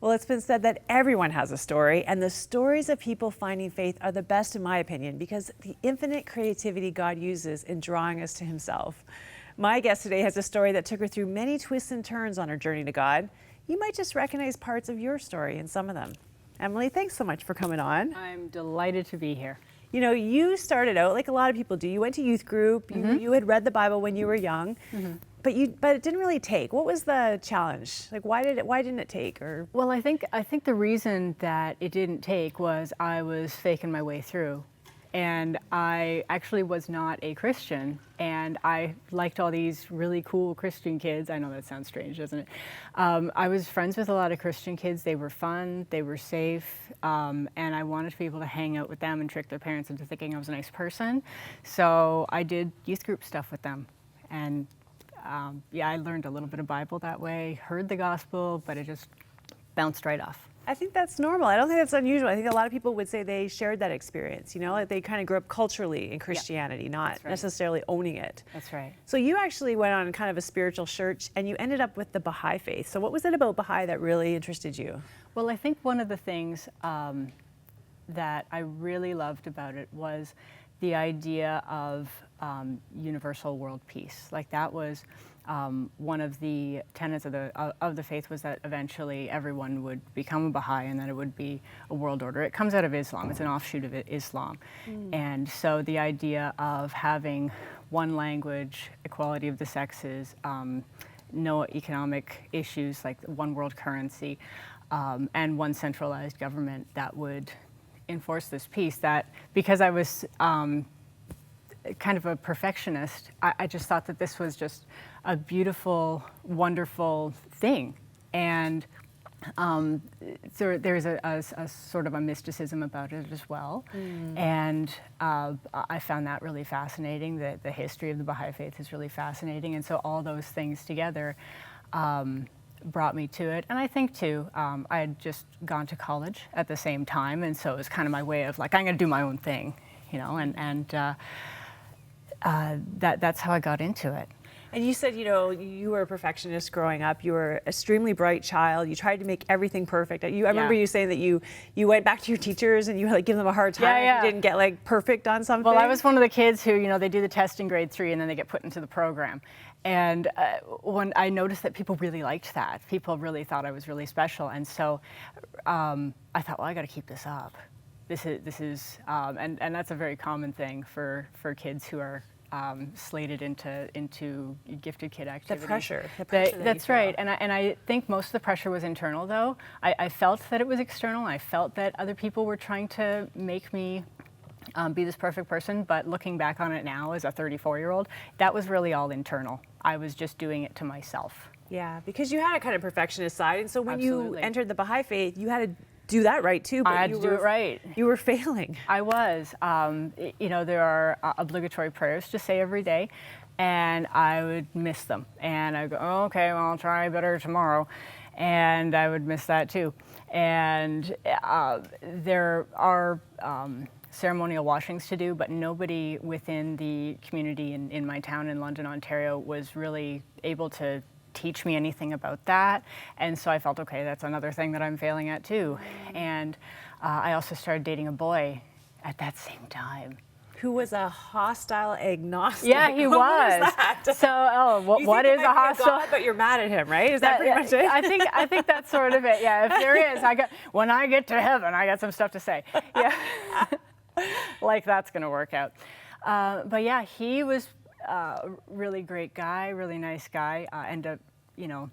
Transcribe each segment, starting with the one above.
Well, it's been said that everyone has a story, and the stories of people finding faith are the best in my opinion because the infinite creativity God uses in drawing us to himself. My guest today has a story that took her through many twists and turns on her journey to God. You might just recognize parts of your story in some of them. Emily, thanks so much for coming on. I'm delighted to be here. You know, you started out like a lot of people do. You went to youth group, you had read the Bible when you were young, but it didn't really take. What was the challenge? Like why didn't it take? Or Well, I think the reason that it didn't take was I was faking my way through. And I actually was not a Christian, and I liked all these really cool Christian kids. I know that sounds strange, doesn't it? I was friends with a lot of Christian kids. They were fun, they were safe, and I wanted to be able to hang out with them and trick their parents into thinking I was a nice person. So I did youth group stuff with them. And yeah, I learned a little bit of Bible that way, heard the gospel, but it just bounced right off. I think that's normal. I don't think that's unusual. I think a lot of people would say they shared that experience, you know, like they kind of grew up culturally in Christianity, not necessarily owning it. That's right. So you actually went on kind of a spiritual search and you ended up with the Baha'i Faith. So what was it about Baha'i that really interested you? Well, I think one of the things that I really loved about it was the idea of universal world peace. Like that was one of the tenets of the faith was that eventually everyone would become a Baha'i and that it would be a world order. It comes out of Islam. It's an offshoot of Islam. And so the idea of having one language, equality of the sexes, no economic issues like one world currency, and one centralized government that would enforce this peace, that because I was kind of a perfectionist, I just thought that this was just a beautiful, wonderful thing. And so there's a sort of a mysticism about it as well. And I found that really fascinating. The history of the Baha'i Faith is really fascinating. And so all those things together brought me to it. And I think too, I had just gone to college at the same time. And so it was kind of my way of like, I'm gonna do my own thing, you know, and that's how I got into it. And you said, you know, you were a perfectionist growing up. You were an extremely bright child. You tried to make everything perfect. I remember you saying that you went back to your teachers and you like give them a hard time if you didn't get like perfect on something. Well, I was one of the kids who, you know, they do the test in grade 3 and then they get put into the program. And when I noticed that people really liked that, people really thought I was really special. And so I thought, well, I got to keep this up. This is and that's a very common thing for kids who are slated into gifted kid activities. The pressure That's right. And I think most of the pressure was internal, though. I felt that it was external. I felt that other people were trying to make me be this perfect person. But looking back on it now as a 34-year-old, that was really all internal. I was just doing it to myself. Yeah, because you had a kind of perfectionist side. And so when you entered the Baha'i Faith, you had to do that right too. But I had to do it right. You were failing. I was. You know, there are obligatory prayers to say every day, and I would miss them. And I go, oh, okay, well, I'll try better tomorrow. And I would miss that too. And there are ceremonial washings to do, but nobody within the community in my town in London, Ontario, was really able to teach me anything about that. And so I felt, okay, that's another thing that I'm failing at too. And I also started dating a boy at that same time. Who was a hostile agnostic. Yeah, he was. That? So, what is a hostile? God, but you're mad at him, right? Is that pretty much it? I think that's sort of it. Yeah, if there is, when I get to heaven, I got some stuff to say. Yeah, like that's gonna work out. But yeah, he was really great guy, really nice guy. Ended up, you know,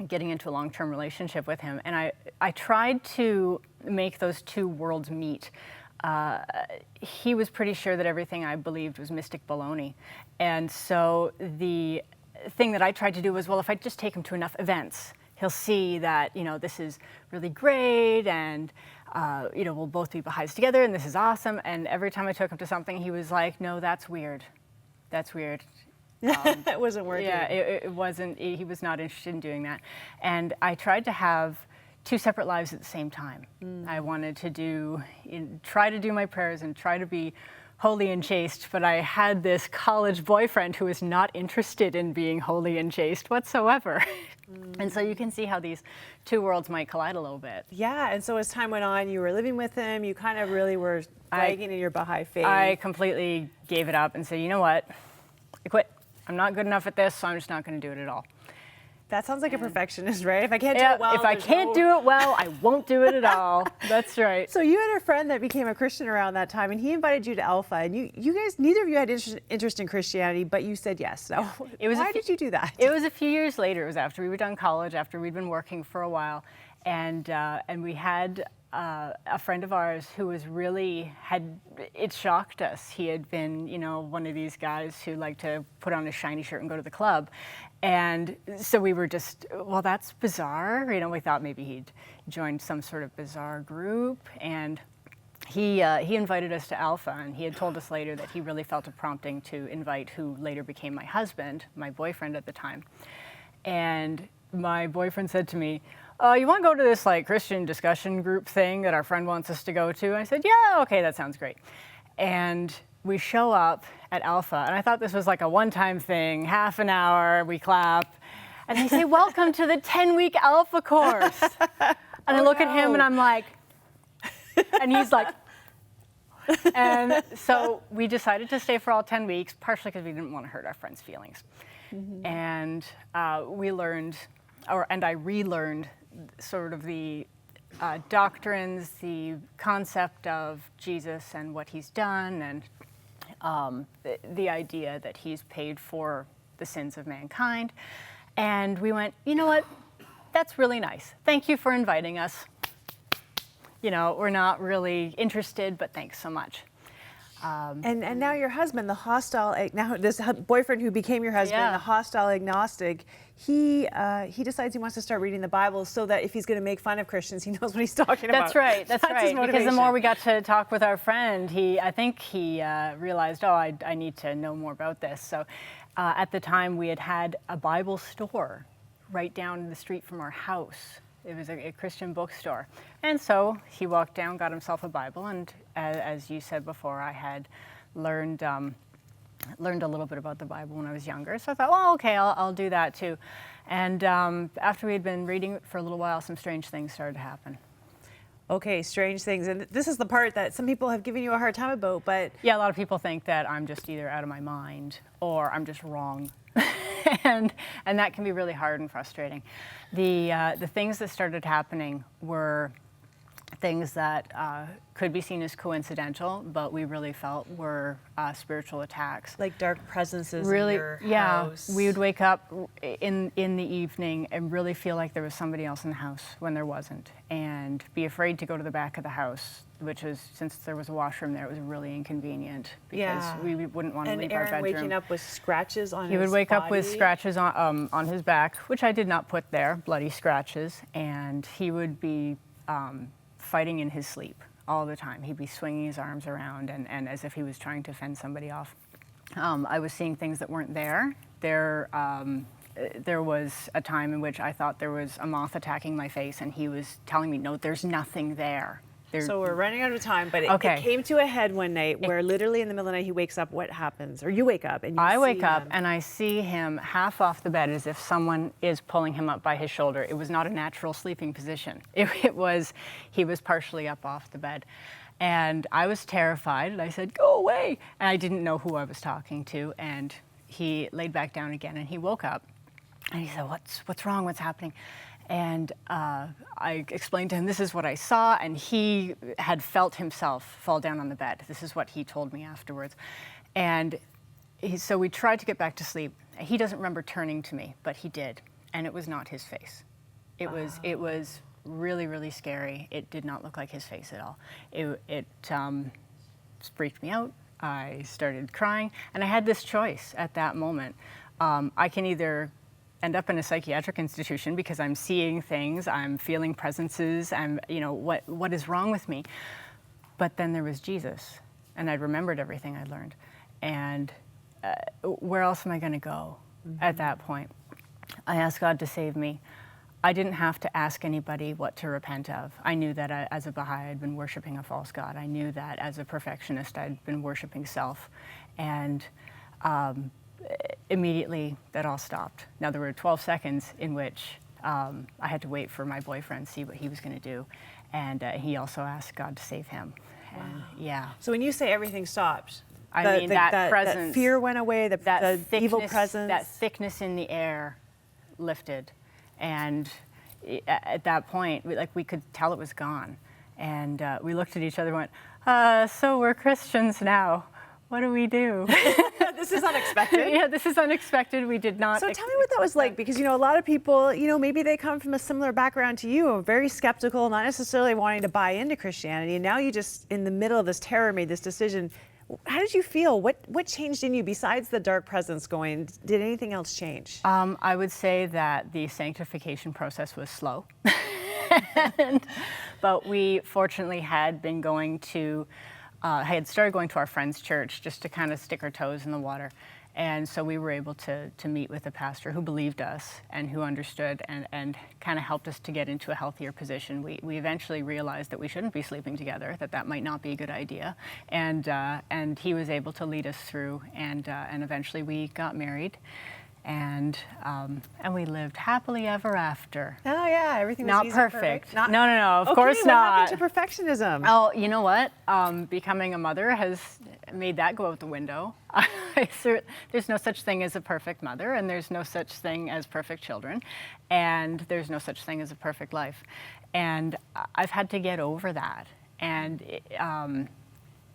getting into a long-term relationship with him, and I tried to make those two worlds meet. He was pretty sure that everything I believed was mystic baloney, and so the thing that I tried to do was, well, if I just take him to enough events, he'll see that, you know, this is really great, and you know, we'll both be Baha'is together, and this is awesome. And every time I took him to something, he was like, no, that's weird. That's weird. It wasn't working. Yeah, it wasn't. He was not interested in doing that. And I tried to have two separate lives at the same time. I wanted to try to do my prayers and try to be holy and chaste, but I had this college boyfriend who was not interested in being holy and chaste whatsoever. And so you can see how these two worlds might collide a little bit. Yeah, and so as time went on, you were living with him, you kind of really were flagging in your Baha'i faith. I completely gave it up and said, you know what, I quit. I'm not good enough at this, so I'm just not going to do it at all. That sounds like a perfectionist, right? If I can't do it well, if I can't do it well, I won't do it at all. That's right. So you had a friend that became a Christian around that time, and he invited you to Alpha, and you guys, neither of you had interest in Christianity, but you said yes. So why did you do that? It was a few years later. It was after we were done college, after we'd been working for a while, and we had a friend of ours who was really, it shocked us. He had been, one of these guys who liked to put on a shiny shirt and go to the club. And so we were just, well, that's bizarre. We thought maybe he'd joined some sort of bizarre group. And he invited us to Alpha, and he had told us later that he really felt a prompting to invite who later became my husband, my boyfriend at the time. And my boyfriend said to me, you want to go to this Christian discussion group thing that our friend wants us to go to? And I said, yeah, okay, that sounds great. And we show up at Alpha, and I thought this was like a one-time thing, half an hour, we clap, and they say, welcome to the 10-week Alpha course. And I look at him and I'm like, and he's like, and so we decided to stay for all 10 weeks, partially because we didn't want to hurt our friends' feelings. Mm-hmm. And we learned, and I relearned sort of the doctrines, the concept of Jesus and what he's done, and the idea that he's paid for the sins of mankind. And we went, you know what, that's really nice. Thank you for inviting us. We're not really interested, but thanks so much. And now your husband, now this boyfriend who became your husband, the hostile agnostic, he decides he wants to start reading the Bible so that if he's going to make fun of Christians, he knows what he's talking about. That's right. That's right. Because the more we got to talk with our friend, I think he realized, I need to know more about this. So at the time, we had a Bible store right down the street from our house. It was a Christian bookstore. And so he walked down, got himself a Bible, and as you said before, I had learned a little bit about the Bible when I was younger. So I thought, well, okay, I'll do that too. And after we had been reading it for a little while, some strange things started to happen. Okay, strange things. And this is the part that some people have given you a hard time about, but... Yeah, a lot of people think that I'm just either out of my mind or I'm just wrong. and that can be really hard and frustrating. The things that started happening were things that could be seen as coincidental, but we really felt were spiritual attacks. Like dark presences really, in your house. We would wake up in the evening and really feel like there was somebody else in the house when there wasn't, and be afraid to go to the back of the house, which was, since there was a washroom there, it was really inconvenient because we wouldn't want to leave our bedroom. And Aaron waking up with scratches on his body? He would wake up with scratches on his back, which I did not put there, bloody scratches, and he would be fighting in his sleep all the time. He'd be swinging his arms around and as if he was trying to fend somebody off. I was seeing things that weren't there. There was a time in which I thought there was a moth attacking my face, and he was telling me, no, there's nothing there. So we're running out of time, but it came to a head one night where literally in the middle of the night he wakes up. What happens? Or you wake up and you see him. I wake up and I see him half off the bed as if someone is pulling him up by his shoulder. It was not a natural sleeping position. He was partially up off the bed. And I was terrified, and I said, go away. And I didn't know who I was talking to, and he laid back down again, and he woke up. And he said, what's wrong? What's happening? And I explained to him, this is what I saw, and he had felt himself fall down on the bed. This is what he told me afterwards. And so we tried to get back to sleep. He doesn't remember turning to me, but he did, and it was not his face. It was really, really scary. It did not look like his face at all. It freaked me out. I started crying, and I had this choice at that moment. I can either end up in a psychiatric institution because I'm seeing things, I'm feeling presences, what is wrong with me? But then there was Jesus, and I'd remembered everything I'd learned. And where else am I going to go at that point? I asked God to save me. I didn't have to ask anybody what to repent of. I knew that as a Baha'i, I'd been worshiping a false god. I knew that as a perfectionist, I'd been worshiping self. And immediately, that all stopped. Now, there were 12 seconds in which I had to wait for my boyfriend to see what he was going to do. And he also asked God to save him. Wow. And, yeah. So when you say everything stopped, I mean, that presence, that fear went away, the evil presence. That thickness in the air lifted. And at that point, we could tell it was gone. And we looked at each other and went, so we're Christians now. What do we do? This is unexpected. Yeah, this is unexpected. We did not. So tell me what that was like, because, a lot of people, maybe they come from a similar background to you, very skeptical, not necessarily wanting to buy into Christianity. And now you just, in the middle of this terror, made this decision. How did you feel? What changed in you besides the dark presence going? Did anything else change? I would say that the sanctification process was slow. But we fortunately had been going to, had started going to our friend's church just to kind of stick our toes in the water. And so we were able to meet with a pastor who believed us and who understood and kind of helped us to get into a healthier position. We eventually realized that we shouldn't be sleeping together, that might not be a good idea. And he was able to lead us through, and eventually we got married. And we lived happily ever after. Oh yeah, everything was not easy, perfect. Not, no, of course what not. happened to perfectionism? Oh, you know what? Becoming a mother has made that go out the window. There's no such thing as a perfect mother, and there's no such thing as perfect children, and there's no such thing as a perfect life. And I've had to get over that. And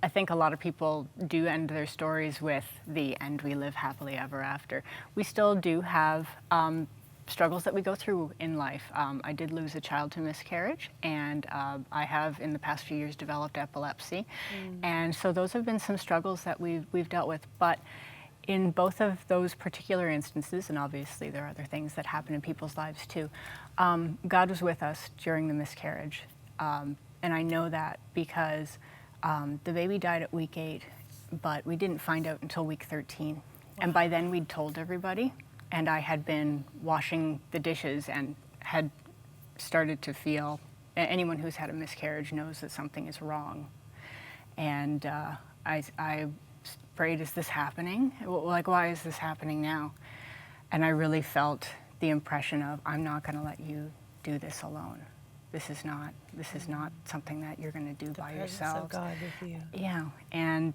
I think a lot of people do end their stories with the "and we live happily ever after." We still do have struggles that we go through in life. I did lose a child to miscarriage, and I have in the past few years developed epilepsy. And so those have been some struggles that we've dealt with. But in both of those particular instances, and obviously there are other things that happen in people's lives too, God was with us during the miscarriage. And I know that because the baby died at week 8, but we didn't find out until week 13. Wow. And by then we'd told everybody, and I had been washing the dishes and had started to feel, anyone who's had a miscarriage knows that something is wrong. And I prayed, is this happening? Why is this happening now? And I really felt the impression of, I'm not going to let you do this alone. This is not something that you're going to do by yourself. The presence of God with you. Yeah, and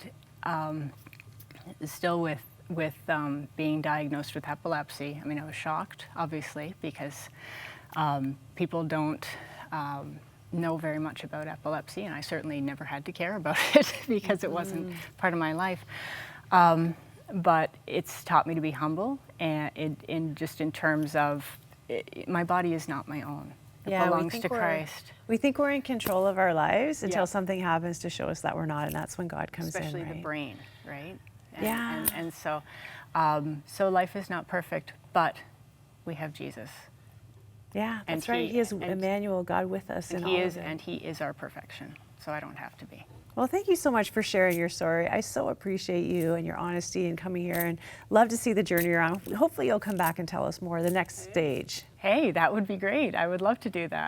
still with being diagnosed with epilepsy, I mean, I was shocked, obviously, because people don't know very much about epilepsy, and I certainly never had to care about it because it wasn't part of my life. But it's taught me to be humble, and in terms of my body is not my own. It belongs to Christ. We think we're in control of our lives until something happens to show us that we're not, and that's when God comes in. Especially the brain, right? And so, so life is not perfect, but we have Jesus. Yeah, that's right. He is Emmanuel, God with us in all of it. And He is our perfection, so I don't have to be. Well, thank you so much for sharing your story. I so appreciate you and your honesty and coming here, and love to see the journey you're on. Hopefully you'll come back and tell us more, the next stage. Hey, that would be great. I would love to do that.